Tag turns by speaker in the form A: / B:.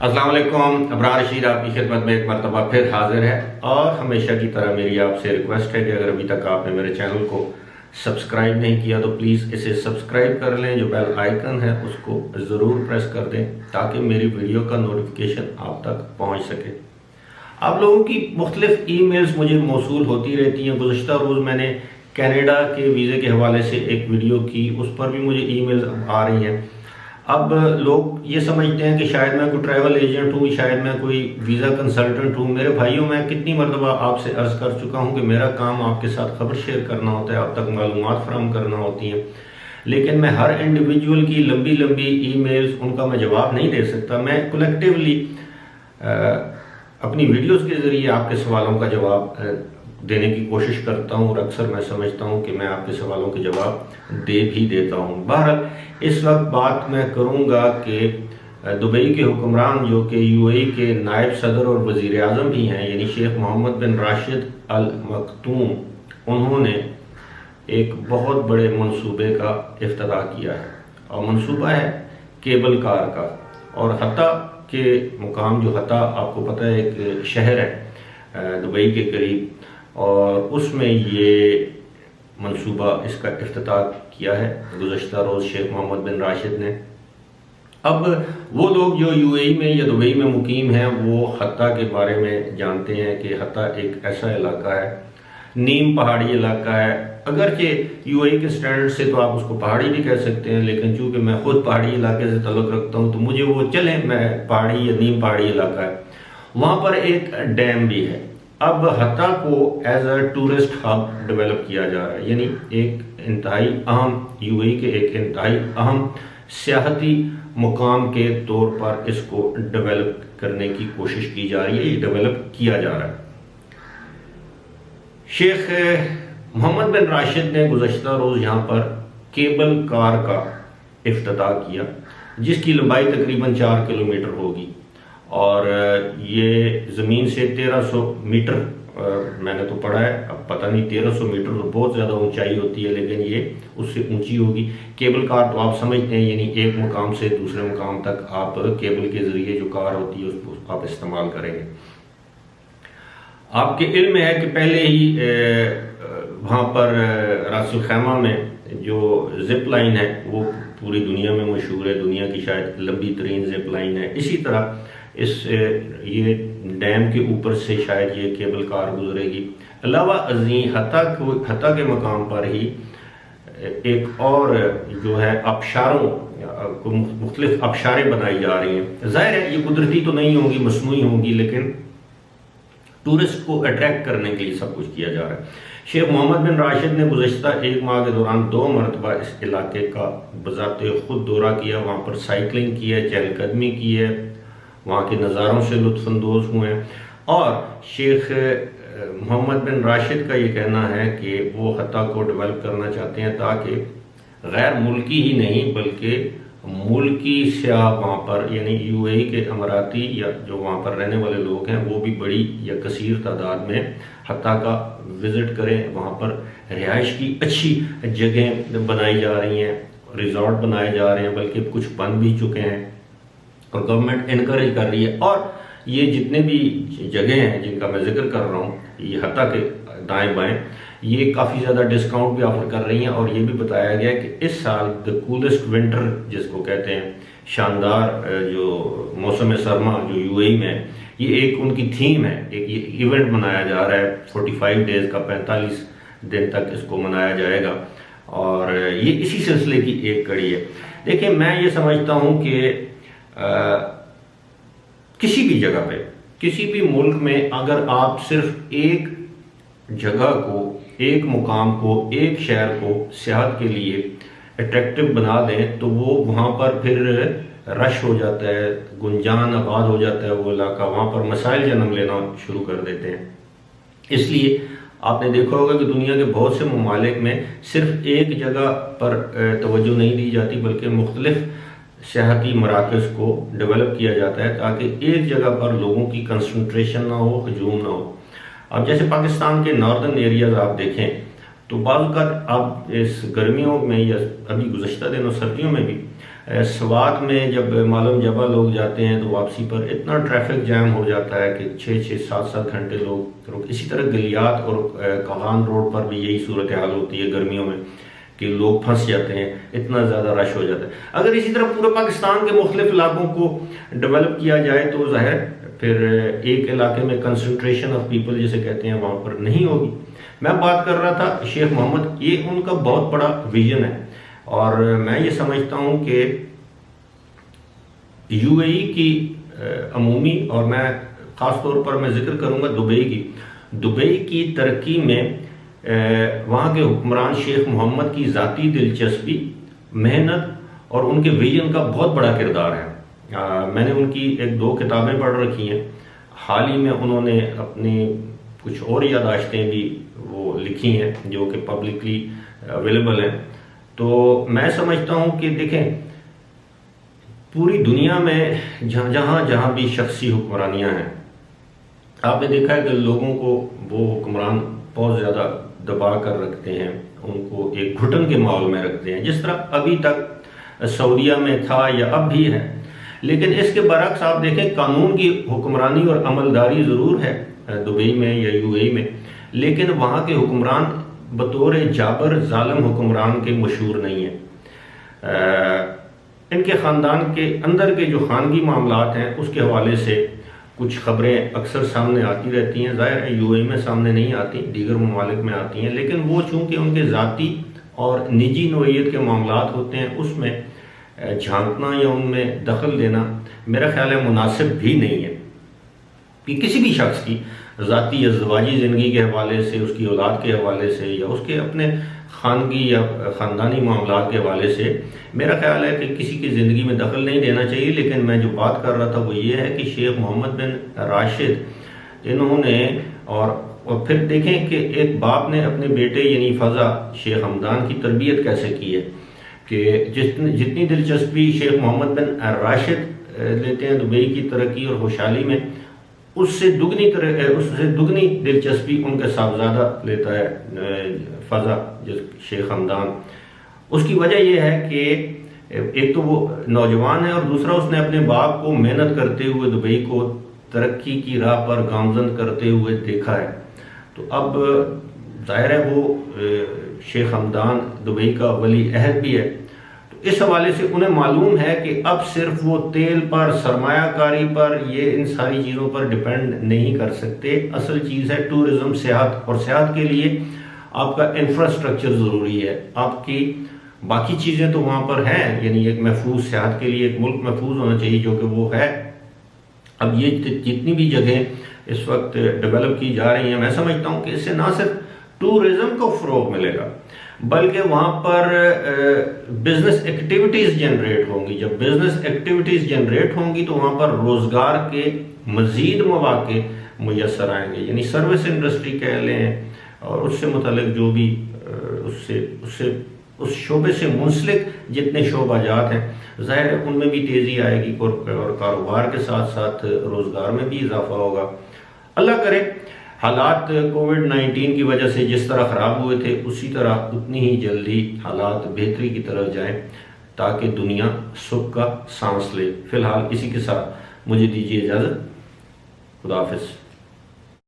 A: السلام علیکم، ابرار رشید آپ کی خدمت میں ایک مرتبہ پھر حاضر ہے، اور ہمیشہ کی طرح میری آپ سے ریکویسٹ ہے کہ اگر ابھی تک آپ نے میرے چینل کو سبسکرائب نہیں کیا تو پلیز اسے سبسکرائب کر لیں، جو بیل آئیکن ہے اس کو ضرور پریس کر دیں تاکہ میری ویڈیو کا نوٹیفیکیشن آپ تک پہنچ سکے۔ آپ لوگوں کی مختلف ای میلز مجھے موصول ہوتی رہتی ہیں۔ گزشتہ روز میں نے کینیڈا کے ویزے کے حوالے سے ایک ویڈیو کی، اس پر بھی مجھے ای میلز آ رہی ہیں۔ اب لوگ یہ سمجھتے ہیں کہ شاید میں کوئی ٹریول ایجنٹ ہوں، شاید میں کوئی ویزا کنسلٹنٹ ہوں۔ میرے بھائیوں، میں کتنی مرتبہ آپ سے عرض کر چکا ہوں کہ میرا کام آپ کے ساتھ خبر شیئر کرنا ہوتا ہے، آپ تک معلومات فراہم کرنا ہوتی ہیں، لیکن میں ہر انڈیویجول کی لمبی ای میلز ان کا میں جواب نہیں دے سکتا۔ میں کولیکٹیولی اپنی ویڈیوز کے ذریعے آپ کے سوالوں کا جواب دینے کی کوشش کرتا ہوں، اور اکثر میں سمجھتا ہوں کہ میں آپ کے سوالوں کے جواب دے بھی دیتا ہوں۔ بہرحال اس وقت بات میں کروں گا کہ دبئی کے حکمران جو کہ یو اے ای کے نائب صدر اور وزیر اعظم بھی ہیں، یعنی شیخ محمد بن راشد ال مکتوم، انہوں نے ایک بہت بڑے منصوبے کا افتتاح کیا ہے، اور منصوبہ ہے کیبل کار کا۔ اور حتیٰ کے مقام جو حتیٰ آپ کو پتہ ہے ایک شہر ہے دبئی کے قریب، اور اس میں یہ منصوبہ اس کا افتتاح کیا ہے گزشتہ روز شیخ محمد بن راشد نے۔ اب وہ لوگ جو یو اے ای میں یا دبئی میں مقیم ہیں وہ حتیٰ کے بارے میں جانتے ہیں کہ حتیٰ ایک ایسا علاقہ ہے، نیم پہاڑی علاقہ ہے۔ اگرچہ یو اے ای کے سٹینڈرڈ سے تو آپ اس کو پہاڑی بھی کہہ سکتے ہیں، لیکن چونکہ میں خود پہاڑی علاقے سے تعلق رکھتا ہوں تو مجھے وہ چلیں میں پہاڑی یا نیم پہاڑی علاقہ ہے۔ وہاں پر ایک ڈیم بھی ہے۔ اب حتیٰ کو as a tourist hub develop کیا جا رہا ہے، یعنی ایک انتہائی اہم یو اے ای کے ایک انتہائی اہم سیاحتی مقام کے طور پر اس کو ڈیولپ کرنے کی کوشش کی جا رہی ہے، یہ ڈیولپ کیا جا رہا ہے۔ شیخ محمد بن راشد نے گزشتہ روز یہاں پر کیبل کار کا افتتاح کیا، جس کی لمبائی تقریباً 4 کلومیٹر ہوگی، اور یہ زمین سے 1300 میٹر میں نے تو پڑھا ہے، اب پتہ نہیں 1300 میٹر تو بہت زیادہ اونچائی ہوتی ہے، لیکن یہ اس سے اونچی ہوگی۔ کیبل کار تو آپ سمجھتے ہیں، یعنی ایک مقام سے دوسرے مقام تک آپ کیبل کے ذریعے جو کار ہوتی ہے اس کو آپ استعمال کریں گے۔ آپ کے علم میں ہے کہ پہلے ہی وہاں پر راس الخیمہ میں جو زپ لائن ہے وہ پوری دنیا میں مشہور ہے، دنیا کی شاید لمبی ترین زپ لائن ہے۔ اسی طرح یہ ڈیم کے اوپر سے شاید یہ کیبل کار گزرے گی۔ علاوہ ازیں حتیٰ کے مقام پر ہی ایک اور جو ہے آبشاروں مختلف آبشاریں بنائی جا رہی ہیں۔ ظاہر ہے یہ قدرتی تو نہیں ہوں گی، مصنوعی ہوں گی، لیکن ٹورسٹ کو اٹریکٹ کرنے کے لیے سب کچھ کیا جا رہا ہے۔ شیخ محمد بن راشد نے گزشتہ 1 ماہ کے دوران 2 مرتبہ اس علاقے کا بذات خود دورہ کیا، وہاں پر سائیکلنگ کی ہے، چہل قدمی کی ہے، وہاں کے نظاروں سے لطف اندوز ہوئے ہیں۔ اور شیخ محمد بن راشد کا یہ کہنا ہے کہ وہ حتیٰ کو ڈیولپ کرنا چاہتے ہیں تاکہ غیر ملکی ہی نہیں بلکہ ملکی سیاح وہاں پر، یعنی یو اے ای کے اماراتی یا جو وہاں پر رہنے والے لوگ ہیں وہ بھی بڑی یا کثیر تعداد میں حتیٰ کا وزٹ کریں۔ وہاں پر رہائش کی اچھی جگہیں بنائی جا رہی ہیں، ریزورٹ بنائے جا رہے ہیں، بلکہ کچھ بن بھی چکے ہیں، اور گورنمنٹ انکریج کر رہی ہے۔ اور یہ جتنے بھی جگہیں ہیں جن کا میں ذکر کر رہا ہوں، یہ حتیٰ کہ دائیں بائیں یہ کافی زیادہ ڈسکاؤنٹ بھی آفر کر رہی ہیں، اور یہ بھی بتایا گیا کہ اس سال دا کولسٹ ونٹر جس کو کہتے ہیں، شاندار جو موسم سرما جو یو اے ای میں، یہ ایک ان کی تھیم ہے، ایک یہ ایونٹ منایا جا رہا ہے 45 ڈیز کا، 45 دن تک اس کو منایا جائے گا، اور یہ اسی سلسلے کی ایک کڑی ہے۔ دیکھیں، میں یہ سمجھتا ہوں کہ کسی بھی جگہ پہ، کسی بھی ملک میں اگر آپ صرف ایک جگہ کو، ایک مقام کو، ایک شہر کو سیاحت کے لیے اٹریکٹیو بنا دیں تو وہ وہاں پر پھر رش ہو جاتا ہے، گنجان آباد ہو جاتا ہے وہ علاقہ، وہاں پر مسائل جنم لینا شروع کر دیتے ہیں۔ اس لیے آپ نے دیکھا ہوگا کہ دنیا کے بہت سے ممالک میں صرف ایک جگہ پر توجہ نہیں دی جاتی بلکہ مختلف سیاحتی مراکز کو ڈیولپ کیا جاتا ہے تاکہ ایک جگہ پر لوگوں کی کنسنٹریشن نہ ہو، ہجوم نہ ہو۔ اب جیسے پاکستان کے ناردرن ایریاز آپ دیکھیں تو بعض اوقات اب اس گرمیوں میں یا ابھی گزشتہ دنوں سردیوں میں بھی سوات میں جب معلوم جبہ لوگ جاتے ہیں تو واپسی پر اتنا ٹریفک جام ہو جاتا ہے کہ 6-7 گھنٹے لوگ اسی طرح گلیات اور کاغان روڈ پر بھی یہی صورتحال ہوتی ہے گرمیوں میں کہ لوگ پھنس جاتے ہیں، اتنا زیادہ رش ہو جاتا ہے۔ اگر اسی طرح پورے پاکستان کے مختلف علاقوں کو ڈیولپ کیا جائے تو ظاہر پھر ایک علاقے میں کنسنٹریشن آف پیپل جسے کہتے ہیں وہاں پر نہیں ہوگی۔ میں بات کر رہا تھا شیخ محمد، یہ ان کا بہت بڑا ویژن ہے، اور میں یہ سمجھتا ہوں کہ یو اے ای کی عمومی، اور میں خاص طور پر میں ذکر کروں گا دبئی کی ترقی میں وہاں کے حکمران شیخ محمد کی ذاتی دلچسپی، محنت اور ان کے ویژن کا بہت بڑا کردار ہے۔ میں نے ان کی 1-2 کتابیں پڑھ رکھی ہیں، حال ہی میں انہوں نے اپنی کچھ اور یادداشتیں بھی وہ لکھی ہیں جو کہ پبلکلی اویلیبل ہیں۔ تو میں سمجھتا ہوں کہ دیکھیں پوری دنیا میں جہاں بھی شخصی حکمرانیاں ہیں، آپ نے دیکھا ہے کہ لوگوں کو وہ حکمران بہت زیادہ دبا کر رکھتے ہیں، ان کو ایک گھٹن کے ماحول میں رکھتے ہیں، جس طرح ابھی تک سعودیہ میں تھا یا اب بھی ہے۔ لیکن اس کے برعکس آپ دیکھیں قانون کی حکمرانی اور عملداری ضرور ہے دبئی میں یا یو اے ای میں، لیکن وہاں کے حکمران بطور جابر ظالم حکمران کے مشہور نہیں ہیں۔ ان کے خاندان کے اندر کے جو خانگی معاملات ہیں اس کے حوالے سے کچھ خبریں اکثر سامنے آتی رہتی ہیں، ظاہر ہے یو اے ای میں سامنے نہیں آتی، دیگر ممالک میں آتی ہیں، لیکن وہ چونکہ ان کے ذاتی اور نجی نوعیت کے معاملات ہوتے ہیں، اس میں جھانکنا یا ان میں دخل دینا میرا خیال ہے مناسب بھی نہیں ہے۔ کہ کسی بھی شخص کی ذاتی یا ازدواجی زندگی کے حوالے سے، اس کی اولاد کے حوالے سے، یا اس کے اپنے خانگی یا خاندانی معاملات کے حوالے سے میرا خیال ہے کہ کسی کی زندگی میں دخل نہیں دینا چاہیے۔ لیکن میں جو بات کر رہا تھا وہ یہ ہے کہ شیخ محمد بن راشد انہوں نے اور پھر دیکھیں کہ ایک باپ نے اپنے بیٹے یعنی فضا شیخ حمدان کی تربیت کیسے کی ہے، کہ جتنی دلچسپی شیخ محمد بن راشد لیتے ہیں دبئی کی ترقی اور خوشحالی میں، اس سے دگنی دلچسپی ان کے صاحبزادہ لیتا ہے فضا شیخ حمدان۔ اس کی وجہ یہ ہے کہ ایک تو وہ نوجوان ہے، اور دوسرا اس نے اپنے باپ کو محنت کرتے ہوئے دبئی کو ترقی کی راہ پر گامزن کرتے ہوئے دیکھا ہے۔ تو اب ظاہر ہے وہ شیخ حمدان دبئی کا ولی عہد بھی ہے، تو اس حوالے سے انہیں معلوم ہے کہ اب صرف وہ تیل پر، سرمایہ کاری پر، یہ ان ساری چیزوں پر ڈیپینڈ نہیں کر سکتے۔ اصل چیز ہے ٹورزم، سیاحت، اور سیاحت کے لیے آپ کا انفراسٹرکچر ضروری ہے، آپ کی باقی چیزیں تو وہاں پر ہیں، یعنی ایک محفوظ سیاحت کے لیے ایک ملک محفوظ ہونا چاہیے جو کہ وہ ہے۔ اب یہ جتنی بھی جگہیں اس وقت ڈیولپ کی جا رہی ہیں، میں سمجھتا ہوں کہ اس سے نہ صرف ٹورزم کو فروغ ملے گا بلکہ وہاں پر بزنس ایکٹیویٹیز جنریٹ ہوں گی۔ جب بزنس ایکٹیویٹیز جنریٹ ہوں گی تو وہاں پر روزگار کے مزید مواقع میسر آئیں گے، یعنی سروس انڈسٹری کہہ لیں اور اس سے متعلق جو بھی اس شعبے سے منسلک جتنے شعبہ جات ہیں، ظاہر ہے ان میں بھی تیزی آئے گی اور کاروبار کے ساتھ ساتھ روزگار میں بھی اضافہ ہوگا۔ اللہ کرے حالات کووڈ-19 کی وجہ سے جس طرح خراب ہوئے تھے اسی طرح اتنی ہی جلدی حالات بہتری کی طرف جائیں تاکہ دنیا سکھ کا سانس لے۔ فی الحال اسی کے ساتھ مجھے دیجیے اجازت، خدا حافظ۔